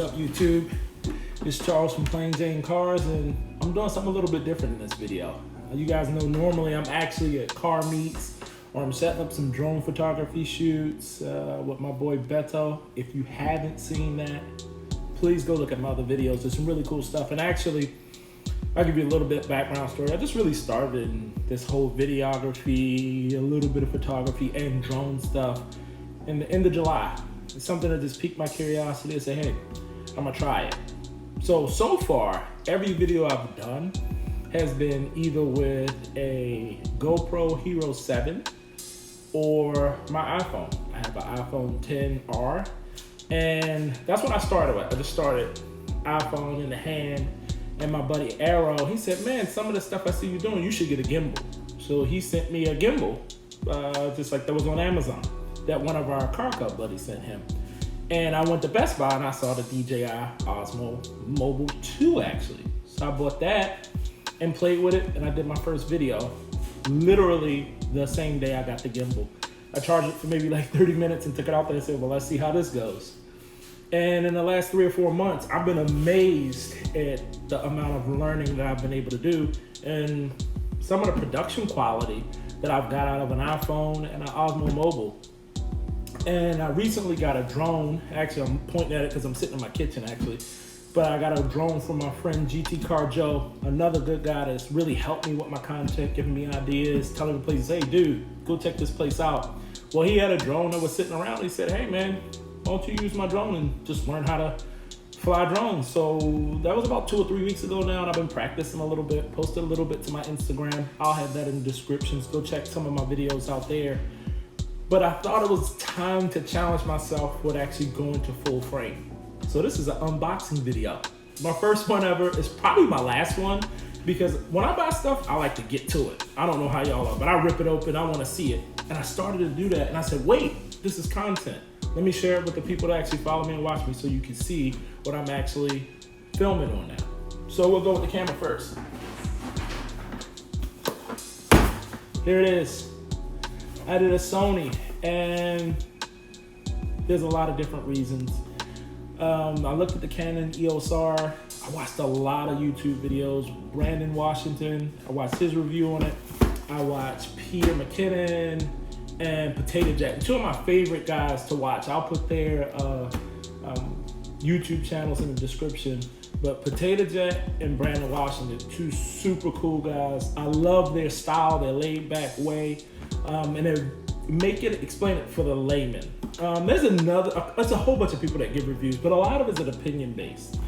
up, YouTube? It's Charles from Plain Jane Cars, and I'm doing something a little bit different in this video. You guys know normally I'm actually at car meets, or I'm setting up some drone photography shoots with my boy Beto. If you haven't seen that, please go look at my other videos. There's some really cool stuff. And actually, I'll give you a little bit background story. I just really started in this whole videography, a little bit of photography and drone stuff in the end of July. It's something that just piqued my curiosity and say, hey, I'm gonna try it. So far, every video I've done has been either with a GoPro Hero 7 or my iPhone. I have an iPhone XR, and that's what I started with. I just started iPhone in the hand, and my buddy Arrow, he said, man, some of the stuff I see you doing, you should get a gimbal. So he sent me a gimbal, just like that was on Amazon, that one of our car club buddies sent him. And I went to Best Buy and I saw the DJI Osmo Mobile 2 actually. So I bought that and played with it, and I did my first video literally the same day I got the gimbal. I charged it for maybe like 30 minutes and took it out there and said, well, let's see how this goes. And in the last 3 or 4 months, I've been amazed at the amount of learning that I've been able to do and some of the production quality that I've got out of an iPhone and an Osmo Mobile. And I recently got a drone. Actually, I'm pointing at it because I'm sitting in my kitchen actually. But I got a drone from my friend GT Car Joe, another good guy that's really helped me with my content, giving me ideas, telling me places, hey dude, go check this place out. Well, he had a drone that was sitting around. He said, hey man, why don't you use my drone and just learn how to fly drones? So that was about 2 or 3 weeks ago now, and I've been practicing a little bit, posted a little bit to my Instagram. I'll have that in the descriptions. Go check some of my videos out there. But I thought it was time to challenge myself with actually going to full frame. So this is an unboxing video. My first one ever. It's probably my last one, because when I buy stuff, I like to get to it. I don't know how y'all are, but I rip it open, I wanna see it. And I started to do that, and I said, wait, this is content. Let me share it with the people that actually follow me and watch me so you can see what I'm actually filming on now. So we'll go with the camera first. Here it is. I did a Sony, and there's a lot of different reasons. I looked at the Canon EOS R. I watched a lot of YouTube videos. Brandon Washington, I watched his review on it. I watched Peter McKinnon and Potato Jet, 2 of my favorite guys to watch. I'll put their YouTube channels in the description. But Potato Jet and Brandon Washington, 2 super cool guys. I love their style, their laid back way, and they explain it for the layman. There's a whole bunch of people that give reviews, but a lot of it's an opinion based.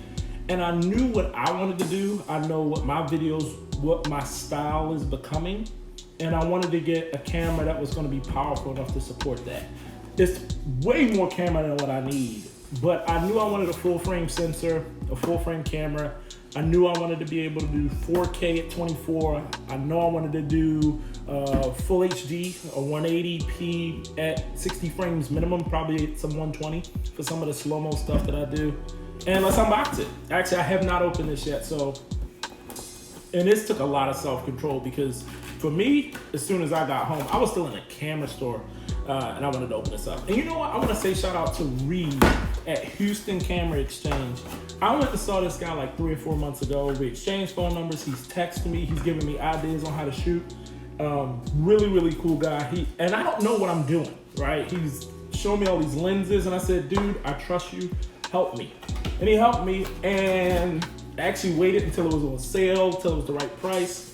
And I knew what I wanted to do. I know what my videos, what my style is becoming. And I wanted to get a camera that was gonna be powerful enough to support that. It's way more camera than what I need, but I knew I wanted a full frame sensor, a full frame camera. I knew I wanted to be able to do 4K at 24. I know I wanted to do full HD or 180p at 60 frames minimum, probably some 120 for some of the slow-mo stuff that I do. And let's unbox it. Actually, I have not opened this yet, and this took a lot of self-control, because for me, as soon as I got home, I was still in a camera store, and I wanted to open this up. And you know what? I want to say shout out to Reid at Houston Camera Exchange. I went and saw this guy like 3 or 4 months ago. We exchanged phone numbers. He's texted me. He's giving me ideas on how to shoot. Really, really cool guy. And I don't know what I'm doing, right? He's showing me all these lenses, and I said, dude, I trust you. Help me. And he helped me, and actually waited until it was on sale, till it was the right price.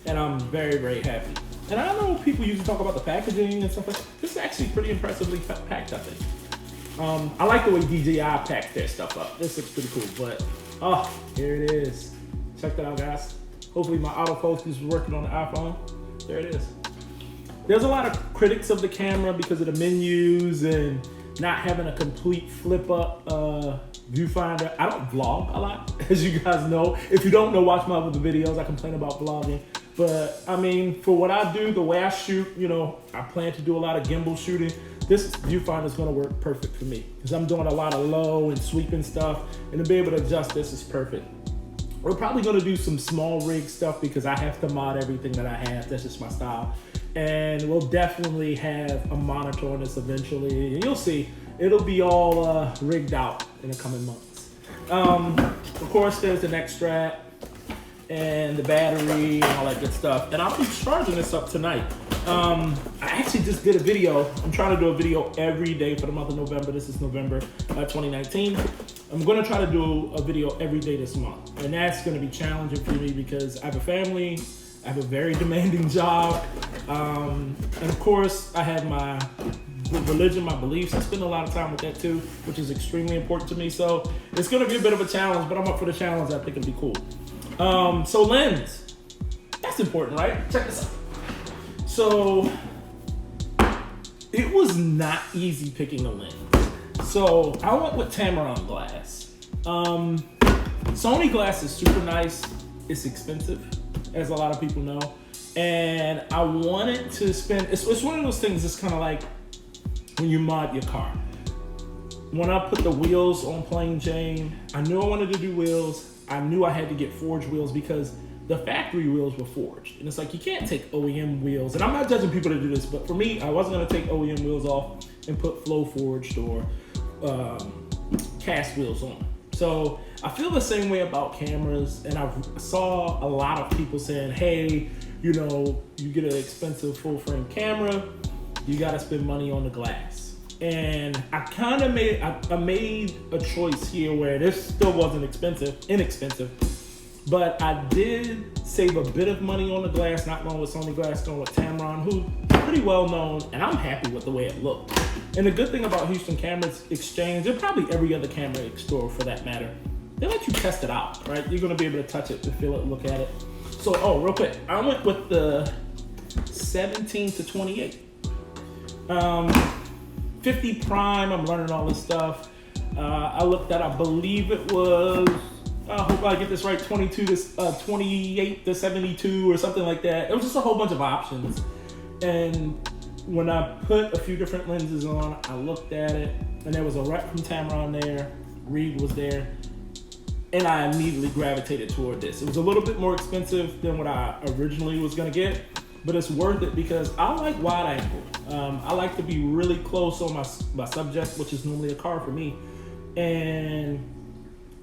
And I'm very, very happy. And I know people usually talk about the packaging and stuff like that. This is actually pretty impressively packed, I think. I like the way DJI packed their stuff up. This looks pretty cool, but here it is. Check that out, guys. Hopefully my autofocus is working on the iPhone. There it is. There's a lot of critics of the camera because of the menus and not having a complete flip up viewfinder. I don't vlog a lot, as you guys know. If you don't know, watch my other videos. I complain about vlogging. But I mean, for what I do, the way I shoot, you know, I plan to do a lot of gimbal shooting. This viewfinder is gonna work perfect for me because I'm doing a lot of low and sweeping stuff, and to be able to adjust this is perfect. We're probably gonna do some small rig stuff because I have to mod everything that I have. That's just my style. And we'll definitely have a monitor on this eventually. And you'll see, it'll be all rigged out in the coming months. Of course, there's the neck strap and the battery and all that good stuff. And I'll be charging this up tonight. I actually just did a video. I'm trying to do a video every day for the month of November. This is November 2019. I'm gonna try to do a video every day this month. And that's gonna be challenging for me because I have a family, I have a very demanding job. And of course, I have my religion, my beliefs. I spend a lot of time with that too, which is extremely important to me. So it's gonna be a bit of a challenge, but I'm up for the challenge. I think it'll be cool. So lens, that's important, right? Check this out. So it was not easy picking a lens. So I went with Tamron glass. Sony glass is super nice. It's expensive, as a lot of people know. And I wanted to spend, it's one of those things that's kind of like when you mod your car. When I put the wheels on Plain Jane, I knew I wanted to do wheels. I knew I had to get forged wheels because the factory wheels were forged. And it's like, you can't take OEM wheels. And I'm not judging people to do this, but for me, I wasn't gonna take OEM wheels off and put flow forged or cast wheels on. So I feel the same way about cameras. And I saw a lot of people saying, hey, you know, you get an expensive full frame camera, you gotta spend money on the glass. And I kind of made a choice here where this still wasn't inexpensive, but I did save a bit of money on the glass, not going with Sony glass, going with Tamron, who's pretty well known, and I'm happy with the way it looked. And the good thing about Houston Cameras Exchange, and probably every other camera store for that matter, they let you test it out, right? You're gonna be able to touch it, to feel it, look at it. So, real quick, I went with the 17 to 28. 50 prime, I'm learning all this stuff. I looked at, I believe it was, I hope I get this right, 28 to 72 or something like that. It was just a whole bunch of options. And when I put a few different lenses on, I looked at it, and there was a rep from Tamron there, Reid was there, and I immediately gravitated toward this. It was a little bit more expensive than what I originally was gonna get, but it's worth it because I like wide angle. I like to be really close on my subject, which is normally a car for me. And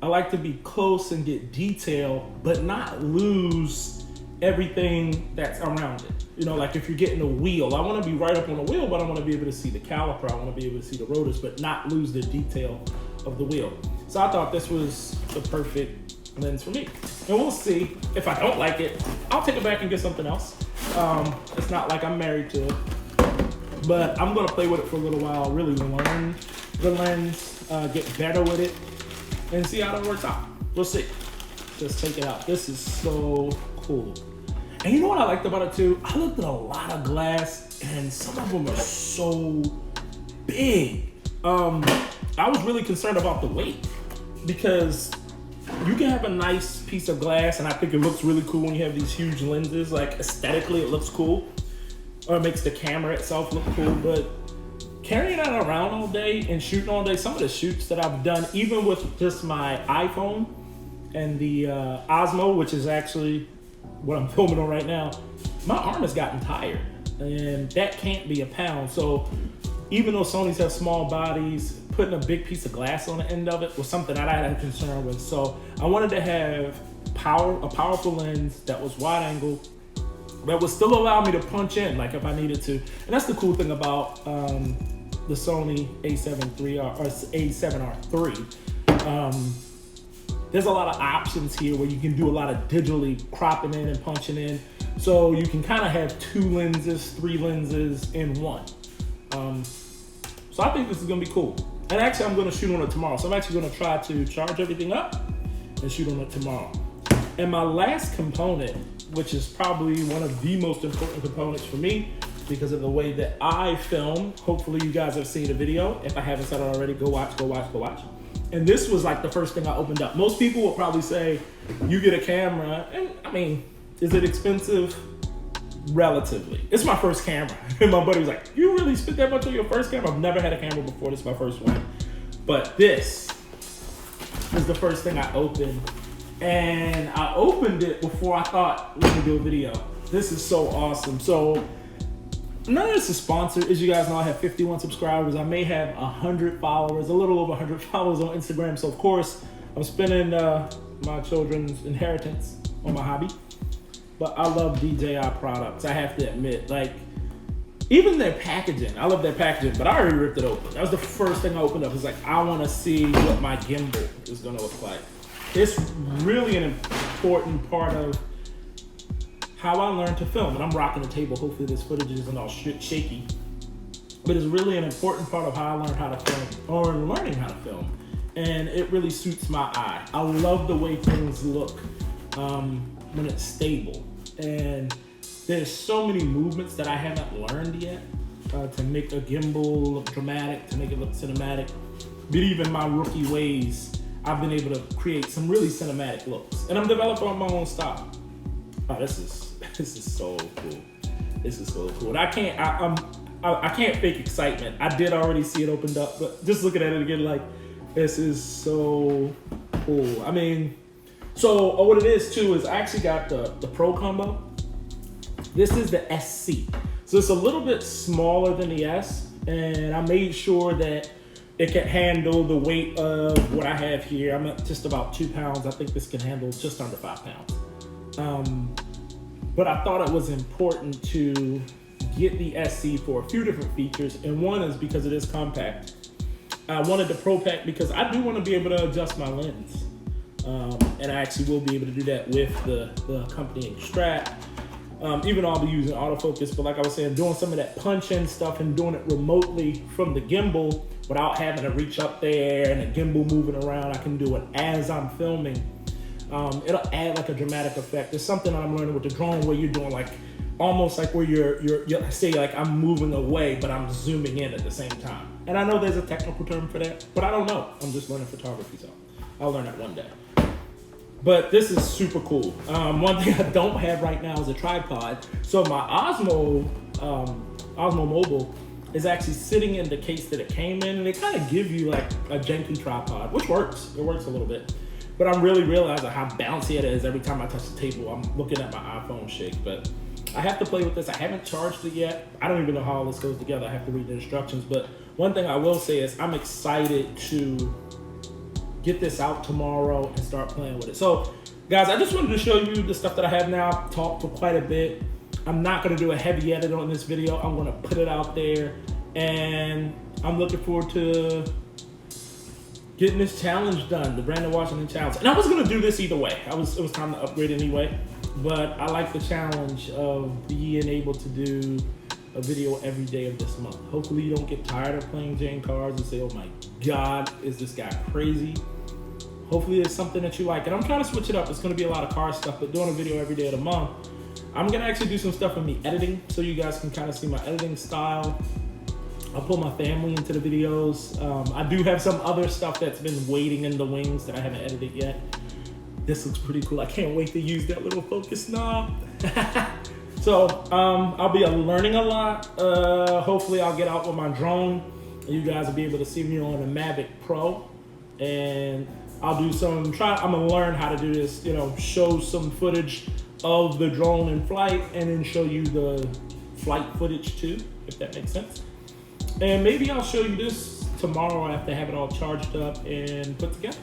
I like to be close and get detail, but not lose everything that's around it. You know, like if you're getting a wheel, I wanna be right up on the wheel, but I wanna be able to see the caliper, I wanna be able to see the rotors, but not lose the detail of the wheel. So I thought this was the perfect lens for me. And we'll see. If I don't like it, I'll take it back and get something else. It's not like I'm married to it, but I'm gonna play with it for a little while, really learn the lens, get better with it, and see how it works out. We'll see. Just take it out. This is so cool. And you know what I liked about it too? I looked at a lot of glass, and some of them are so big. I was really concerned about the weight because you can have a nice piece of glass, and I think it looks really cool when you have these huge lenses. Like aesthetically, it looks cool, or it makes the camera itself look cool. But carrying that around all day and shooting all day, some of the shoots that I've done, even with just my iPhone and the Osmo, which is actually what I'm filming on right now, my arm has gotten tired, and that can't be a pound. So even though Sonys have small bodies, putting a big piece of glass on the end of it was something that I had a concern with. So I wanted to have a powerful lens that was wide angle, that would still allow me to punch in like if I needed to. And that's the cool thing about the Sony A7 III or A7R III. There's a lot of options here where you can do a lot of digitally cropping in and punching in. So you can kind of have 2 lenses, 3 lenses in one. So I think this is gonna be cool. And actually I'm gonna shoot on it tomorrow. So I'm actually gonna try to charge everything up and shoot on it tomorrow. And my last component, which is probably one of the most important components for me because of the way that I film. Hopefully you guys have seen the video. If I haven't said it already, go watch. And this was like the first thing I opened up. Most people will probably say, you get a camera, and I mean, is it expensive? Relatively. It's my first camera. And my buddy was like, you really spent that much on your first camera? I've never had a camera before, this is my first one. But this is the first thing I opened. And I opened it before I thought, let me do a video. This is so awesome. So none of this is sponsored. As you guys know, I have 51 subscribers. I may have 100 followers, a little over 100 followers on Instagram. So of course, I'm spending my children's inheritance on my hobby. But I love DJI products, I have to admit. Like, even their packaging, I love their packaging, but I already ripped it open. That was the first thing I opened up. It's like, I wanna see what my gimbal is gonna look like. It's really an important part of how I learned to film. And I'm rocking the table, hopefully this footage isn't all shaky. But it's really an important part of how I learned how to film, or learning how to film. And it really suits my eye. I love the way things look when it's stable. And there's so many movements that I haven't learned yet to make a gimbal look dramatic, to make it look cinematic. But even my rookie ways, I've been able to create some really cinematic looks. And I'm developing my own style. Oh, this is so cool. This is so cool. And I can't fake excitement. I did already see it opened up, but just looking at it again, like, this is so cool. I mean, so what it is too is I actually got the Pro combo. This is the SC. So it's a little bit smaller than the S, and I made sure that it can handle the weight of what I have here. I'm at just about 2 pounds. I think this can handle just under 5 pounds. But I thought it was important to get the SC for a few different features, and one is because it is compact. I wanted the Pro Pack because I do want to be able to adjust my lens. And I actually will be able to do that with the accompanying strap. Even though I'll be using autofocus, but like I was saying, doing some of that punch-in stuff and doing it remotely from the gimbal without having to reach up there and the gimbal moving around, I can do it as I'm filming. It'll add like a dramatic effect. There's something that I'm learning with the drone where you're doing like, almost like where you're say like I'm moving away, but I'm zooming in at the same time. And I know there's a technical term for that, but I don't know. I'm just learning photography, so I'll learn that one day. But this is super cool. One thing I don't have right now is a tripod. So my Osmo Mobile is actually sitting in the case that it came in, and they kind of give you like a janky tripod, which works. It works a little bit. But I'm really realizing how bouncy it is every time I touch the table. I'm looking at my iPhone shake, but I have to play with this. I haven't charged it yet. I don't even know how all this goes together. I have to read the instructions. But one thing I will say is I'm excited to get this out tomorrow and start playing with it. So guys, I just wanted to show you the stuff that I have now. I've talked for quite a bit. I'm not gonna do a heavy edit on this video. I'm gonna put it out there, and I'm looking forward to getting this challenge done, the Brandon Washington challenge. And I was gonna do this either way. It was time to upgrade anyway, but I like the challenge of being able to do a video every day of this month. Hopefully you don't get tired of playing Jane cars and say, oh my God, is this guy crazy? Hopefully it's something that you like. And I'm trying to switch it up. It's gonna be a lot of car stuff, but doing a video every day of the month. I'm gonna actually do some stuff with me editing so you guys can kind of see my editing style. I'll pull my family into the videos. I do have some other stuff that's been waiting in the wings that I haven't edited yet. This looks pretty cool. I can't wait to use that little focus knob. So I'll be learning a lot. Hopefully I'll get out with my drone and you guys will be able to see me on a Mavic Pro. And I'll do I'm gonna learn how to do this, show some footage of the drone in flight and then show you the flight footage too, if that makes sense. And maybe I'll show you this tomorrow after I have it all charged up and put together.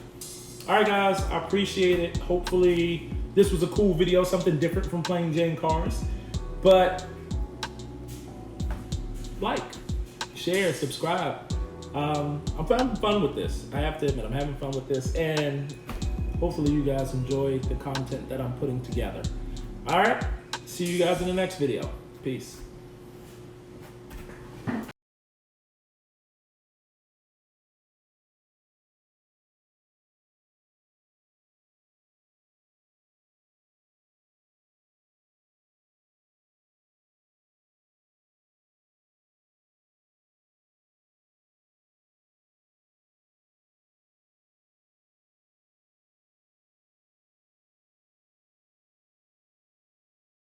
All right, guys, I appreciate it. Hopefully this was a cool video, something different from playing Jane cars. But like, share, subscribe. I'm having fun with this. I have to admit, I'm having fun with this. And hopefully you guys enjoy the content that I'm putting together. All right, see you guys in the next video. Peace.